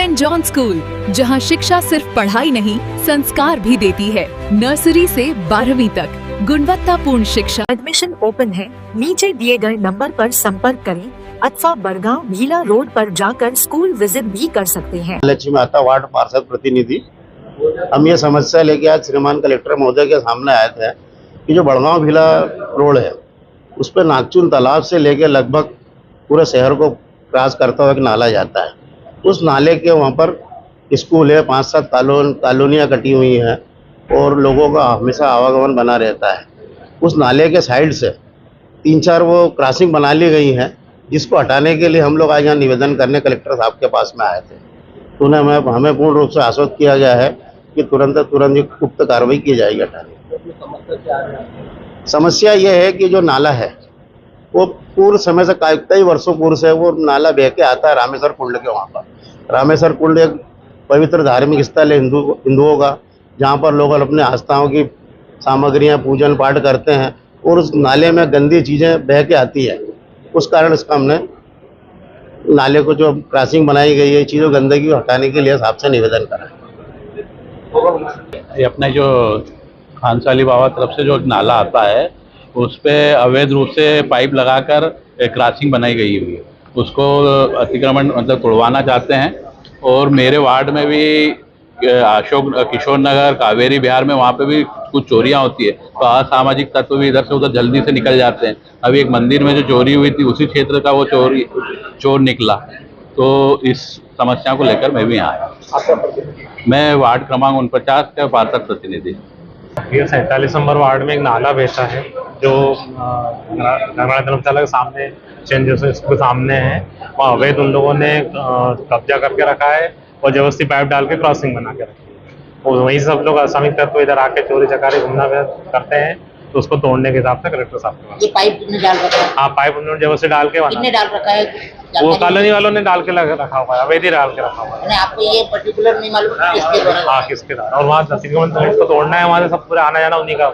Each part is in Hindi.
सेंट जॉन स्कूल, जहां शिक्षा सिर्फ पढ़ाई नहीं संस्कार भी देती है। नर्सरी से 12वीं तक गुणवत्तापूर्ण शिक्षा। एडमिशन ओपन है, नीचे दिए गए नंबर पर संपर्क करें अथवा बड़गांव भीला रोड पर जाकर स्कूल विजिट भी कर सकते हैं। लक्ष्मी माता वार्ड पार्षद प्रतिनिधि, हम ये समस्या लेके आज श्रीमान कलेक्टर महोदय के सामने आए थे कि जो बड़गांव भीला रोड है उस पर नागचुन तालाब से लेके लगभग पूरे शहर को क्रॉस करता हुआ एक नाला जाता है। उस नाले के वहाँ पर स्कूल है, 5-7 कॉलोनियाँ कटी हुई हैं और लोगों का हमेशा आवागमन बना रहता है। उस नाले के साइड से 3-4 वो क्रॉसिंग बना ली गई हैं, जिसको हटाने के लिए हम लोग आज यहाँ निवेदन करने कलेक्टर साहब के पास में आए थे। तो उन्हें हमें पूर्ण रूप से आश्वस्त किया गया है कि तुरंत उक्त कार्रवाई की जाएगी हटाने। समस्या ये है कि जो नाला है वो पूर्व समय से कई वर्षों पूर्व से वो नाला बह के आता है रामेश्वर कुंड के वहाँ पर। रामेश्वर कुंड एक पवित्र धार्मिक स्थल है हिंदुओं का, जहाँ पर लोग अपने आस्थाओं की सामग्रियाँ पूजन पाठ करते हैं और उस नाले में गंदी चीज़ें बह के आती है। उस कारण इसका हमने नाले को जो क्रॉसिंग बनाई गई है चीज़ों गंदगी को हटाने के लिए साहब से निवेदन करा। ये अपने जो खानसाली बाबा तरफ से जो नाला आता है उस पे अवैध रूप से पाइप लगाकर क्रॉसिंग बनाई गई हुई है, उसको अतिक्रमण मतलब तोड़वाना चाहते हैं। और मेरे वार्ड में भी अशोक किशोर नगर कावेरी बिहार में वहाँ पे भी कुछ चोरियाँ होती है, तो असामाजिक तत्व भी इधर से उधर जल्दी से निकल जाते हैं। अभी एक मंदिर में जो चोरी हुई थी उसी क्षेत्र का वो चोर निकला, तो इस समस्या को लेकर मैं भी यहाँ आया। मैं वार्ड क्रमांक 49 का पार्षद प्रतिनिधि। ये 47 नंबर वार्ड में एक नाला बहता है जो नगरा धर्मशाला के सामने सेंट जोसेफ स्कूल के सामने है। वहाँ अवैध उन लोगों ने कब्जा करके रखा है और जबरदस्ती पाइप डाल के क्रॉसिंग बना के रखी है। और वहीं सब लोग असामिक तत्व इधर आके चोरी चकारी घूमना करते हैं, तो उसको तोड़ने के हिसाब से कलेक्टर साहब के पास। ये पाइप कितने डाल रखा है? हाँ, पाइप उन्होंने जबरदस्ती डाल के कितने डाल रखा है? वो कॉलोनी वालों ने डाल के रखा हुआ है, अवैध ही डाल के रखा हुआ है। आपको ये पर्टिकुलर नहीं मालूम किसके द्वारा? हाँ, किसके द्वारा। और वहाँ अतिक्रमण इसको तोड़ना है, वहाँ से सब पूरे आना जाना उन्हीं का।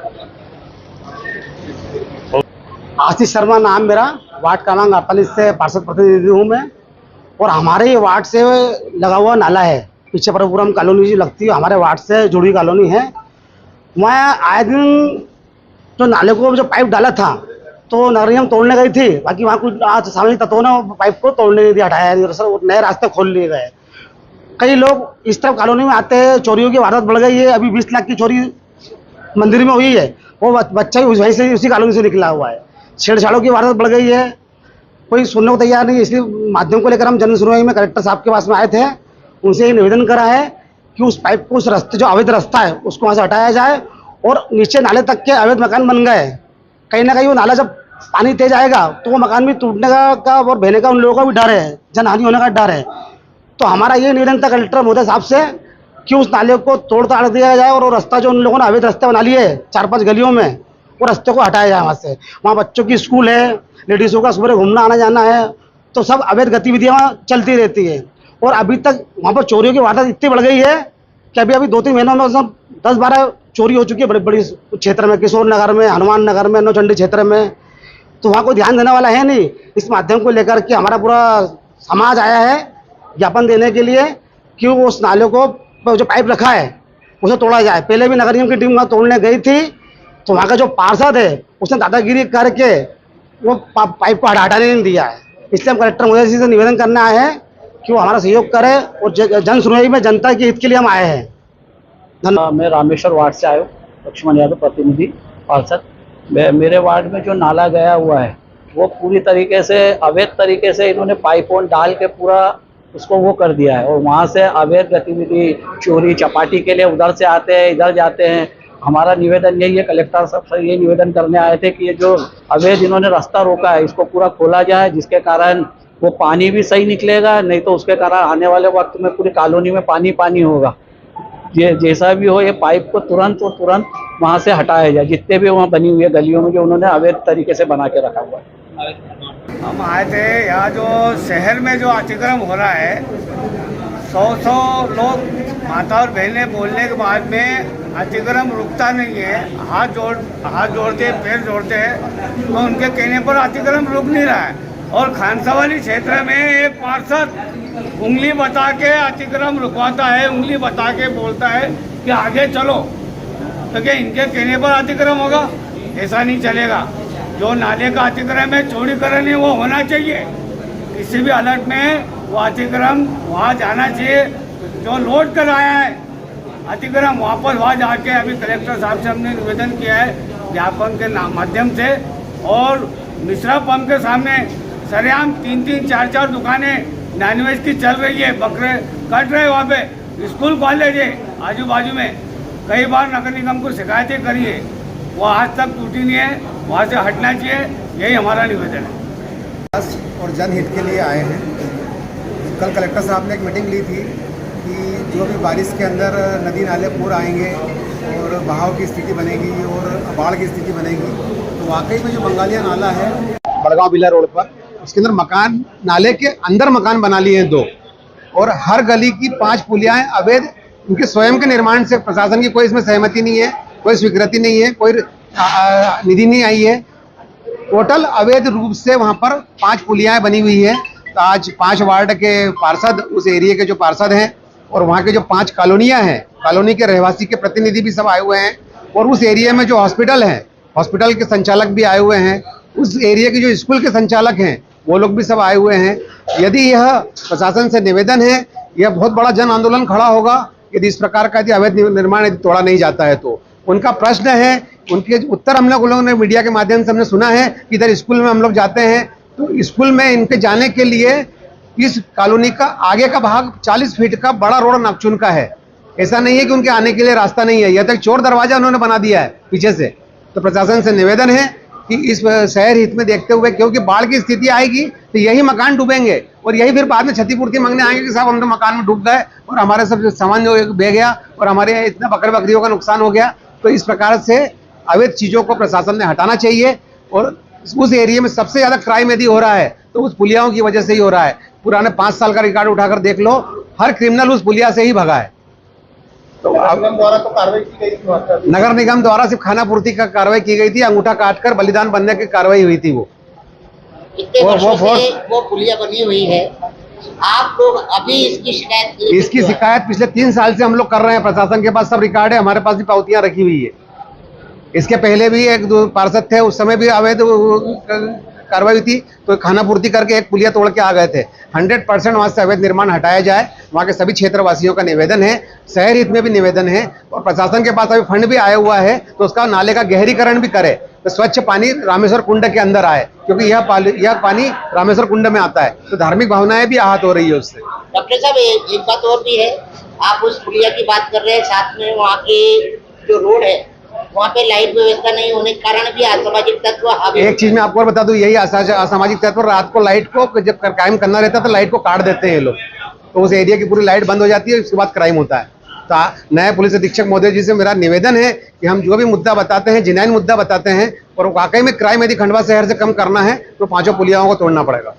आशीष शर्मा नाम मेरा, वार्ड क्रमांक 48 से पार्षद प्रतिनिधि हूँ मैं। और हमारे वार्ड से लगा हुआ नाला है, पीछे परपुरम कॉलोनी जी लगती है, हमारे वार्ड से जुड़ी कॉलोनी है। वहाँ आए दिन जो नाले को जो पाइप डाला था तो नगर निगम तोड़ने गई थी, बाकी वहाँ कुछ सामाजिक तत्वों ने पाइप को तोड़ने नहीं दिया, हटाया नहीं। सर नए रास्ते खोल लिए गए। कई लोग इस तरफ कॉलोनी में आते हैं, चोरियों की वारदात बढ़ गई है। अभी 20 लाख की चोरी मंदिर में हुई है, वो बच्चा वहीं से उसी कॉलोनी से निकला हुआ है। छेड़छाड़ों की वारदात बढ़ गई है, कोई सुनने को तैयार नहीं। इसलिए माध्यम को लेकर हम जन सुनवाई में कलेक्टर साहब के पास में आए थे, उनसे ये निवेदन करा है कि उस पाइप को, उस रास्ते जो अवैध रास्ता है उसको वहाँ से हटाया जाए। और नीचे नाले तक के अवैध मकान बन गए, कहीं ना कहीं वो नाला जब पानी तेज आएगा तो वो मकान भी टूटने का और बहने का उन लोगों का भी डर है, जनहानि होने का डर है। तो हमारा ये निवेदन था कलेक्टर महोदय साहब से कि उस नाले को तोड़ ताड़ दिया जाए और वो रास्ता जो उन लोगों ने अवैध रास्ते बना लिए 4-5 गलियों में, वो रास्ते को हटाया जाए वहाँ से। वहाँ बच्चों की स्कूल है, लेडीज़ों का सुबह घूमना आना जाना है, तो सब अवैध गतिविधियाँ चलती रहती है। और अभी तक वहाँ पर चोरियों की वारदात इतनी बढ़ गई है कि अभी 2-3 महीनों में सब 10-12 चोरी हो चुकी है बड़ी बड़ी क्षेत्र में, किशोर नगर में, हनुमान नगर में, नौचंडी क्षेत्र में। तो वहाँ कोई ध्यान देने वाला है नहीं। इस माध्यम को लेकर के हमारा पूरा समाज आया है ज्ञापन देने के लिए कि वो उस नाले को जो पाइप रखा है उसे तोड़ा जाए। पहले भी नगर निगम की टीम वहाँ तोड़ने गई थी, तो वहाँ का जो पार्षद है उसने दादागिरी करके वो पाइप को हटाने नहीं दिया है। इसलिए हम कलेक्टर महोदय जी से निवेदन करने आए हैं कि वो हमारा सहयोग करे और जन सुनवाई में जनता के हित के लिए हम आए हैं। धन्यवाद। मैं रामेश्वर वार्ड से आया हूँ, लक्ष्मण यादव प्रतिनिधि पार्षद। मेरे वार्ड में जो नाला गया हुआ है वो पूरी तरीके से अवैध तरीके से इन्होंने पाइपों डाल के पूरा उसको वो कर दिया है। और वहाँ से अवैध गतिविधि चोरी चपाटी के लिए उधर से आते हैं, इधर जाते हैं। हमारा निवेदन यही है, कलेक्टर साहब से ये निवेदन करने आए थे कि ये जो अवैध इन्होंने रास्ता रोका है इसको पूरा खोला जाए, जिसके कारण वो पानी भी सही निकलेगा, नहीं तो उसके कारण आने वाले वक्त में पूरी कॉलोनी में पानी होगा। ये जैसा भी हो, ये पाइप को तुरंत वहाँ से हटाया जाए, जितने भी वहाँ बनी हुई है गलियों में जो उन्होंने अवैध तरीके से बना के रखा हुआ है। हम आए थे यहाँ जो शहर में जो अतिक्रमण हो रहा है, 100 लोग माता और बहनें बोलने के बाद में अतिक्रमण रुकता नहीं है। हाथ जोड़ते पैर जोड़ते हैं, तो उनके कहने पर अतिक्रमण रुक नहीं रहा है। और खानसावाली क्षेत्र में एक पार्षद उंगली बता के अतिक्रम रुकवाता है, उंगली बता के बोलता है कि आगे चलो, तो क्या इनके कहने पर अतिक्रम होगा? ऐसा नहीं चलेगा। जो नाले का अतिक्रम है, चौड़ीकरण है, वो होना चाहिए। किसी भी हालत में वो अतिक्रम वहाँ जाना चाहिए। जो लोड कर आया है अतिक्रम, वापस वहाँ जाके अभी कलेक्टर साहब से हमने निवेदन किया है ज्ञापन के माध्यम से। और मिश्रा पंप के सामने सरेआम 3-3, 4-4 दुकानें नॉनवेज की चल रही है, बकरे कट रहे वहाँ पे। स्कूल कॉलेज है आजू बाजू में, कई बार नगर निगम को शिकायतें करी है, वो आज तक टूटी नहीं है, वहाँ से हटना चाहिए, यही हमारा निवेदन है। और जनहित के लिए आए हैं। कल कलेक्टर साहब ने एक मीटिंग ली थी कि जो भी बारिश के अंदर नदी नाले पूर आएंगे और बहाव की स्थिति बनेगी और बाढ़ की स्थिति बनेगी, तो वाकई में जो बंगालिया नाला है बड़गांव बिला रोड पर, उसके अंदर मकान, नाले के अंदर मकान बना लिए हैं 2, और हर गली की 5 पुलियाएं अवैध, उनके स्वयं के निर्माण से प्रशासन की कोई इसमें सहमति नहीं है, कोई स्वीकृति नहीं है, कोई निधि नहीं आई है। टोटल अवैध रूप से वहाँ पर 5 पुलियाएं बनी हुई है। तो आज 5 वार्ड के पार्षद, उस एरिया के जो पार्षद हैं, और वहाँ के जो 5 कॉलोनियाँ हैं, कॉलोनी के रहवासी के प्रतिनिधि भी सब आए हुए हैं, और उस एरिया में जो हॉस्पिटल है, हॉस्पिटल के संचालक भी आए हुए हैं, उस एरिया के जो स्कूल के संचालक हैं वो लोग भी सब आए हुए हैं। यदि यह प्रशासन से निवेदन है, यह बहुत बड़ा जन आंदोलन खड़ा होगा यदि इस प्रकार का यदि अवैध निर्माण यदि तोड़ा नहीं जाता है तो। उनका प्रश्न है, उनके उत्तर हम लोगों ने मीडिया के माध्यम से हमने सुना है कि इधर स्कूल में हम लोग जाते हैं तो स्कूल में इनके जाने के लिए इस कॉलोनी का आगे का भाग 40 फीट का बड़ा रोड नागचून का है। ऐसा नहीं है कि उनके आने के लिए रास्ता नहीं है, यह तक चोर दरवाजा उन्होंने बना दिया है पीछे से। तो प्रशासन से निवेदन है कि इस शहर हित में देखते हुए, क्योंकि बाढ़ की स्थिति आएगी तो यही मकान डूबेंगे और यही फिर बाद में क्षतिपूर्ति मांगने आएंगे कि साहब हम तो मकान में डूब गए और हमारे सब सामान जो बह गया और हमारे इतना बकरियों का नुकसान हो गया। तो इस प्रकार से अवैध चीज़ों को प्रशासन ने हटाना चाहिए। और उस एरिया में सबसे ज़्यादा क्राइम यदि हो रहा है तो उस पुलियाओं की वजह से ही हो रहा है। पुराने 5 साल का रिकॉर्ड उठाकर देख लो, हर क्रिमिनल उस पुलिया से ही भगा है। तो द्वारा तो कार्रवाई की गई थी, नगर निगम द्वारा सिर्फ खानापूर्ति का कार्रवाई की गई थी, अंगूठा काटकर बलिदान बनने की कार्रवाई हुई थी। इतने वर्षों से वो पुलिया बनी हुई है, आप लोग अभी इसकी शिकायत पिछले 3 साल से हम लोग कर रहे हैं। प्रशासन के पास सब रिकॉर्ड है, हमारे पास भी पावतियां रखी हुई है। इसके पहले भी 1-2 पार्षद थे, उस समय भी अवैध कार्रवाई हुई थी, तो खानापूर्ति करके एक पुलिया तोड़ के आ गए थे। 100% वहाँ से अवैध निर्माण हटाया जाए, वहाँ के सभी क्षेत्रवासियों का निवेदन है। शहर हित में भी निवेदन है और प्रशासन के पास अभी फंड भी आया हुआ है, तो उसका नाले का गहरीकरण भी करे, तो स्वच्छ पानी रामेश्वर कुंड के अंदर आए, क्योंकि यह पानी रामेश्वर कुंड में आता है, तो धार्मिक भावनाएं भी आहत हो रही है उससे। डॉक्टर साहब, एक बात और भी है, आप उस पुलिया की बात कर रहे हैं, साथ में वहाँ के जो रोड है वहाँ पे लाइट व्यवस्था नहीं होने के कारण भी असामाजिक तत्व। एक चीज मैं आपको और बता दूं, यही असामाजिक तत्व रात को लाइट को जब कायम करना रहता है तो लाइट को काट देते हैं ये लोग, तो उस एरिया की पूरी लाइट बंद हो जाती है, उसके बाद क्राइम होता है। तो नए पुलिस अधीक्षक महोदय जी से मेरा निवेदन है कि हम जो भी मुद्दा बताते हैं, जिनाइन मुद्दा बताते हैं, और वाकई में क्राइम यदि खंडवा शहर से कम करना है तो 5 पुलियाओं को तोड़ना पड़ेगा।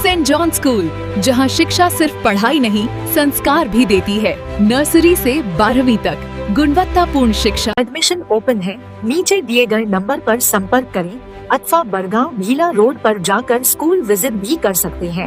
सेंट जॉन स्कूल, जहां शिक्षा सिर्फ पढ़ाई नहीं, संस्कार भी देती है। नर्सरी से 12वीं तक गुणवत्तापूर्ण शिक्षा। एडमिशन ओपन है, नीचे दिए गए नंबर पर संपर्क करें अथवा बड़गांव भीला रोड पर जाकर स्कूल विजिट भी कर सकते हैं।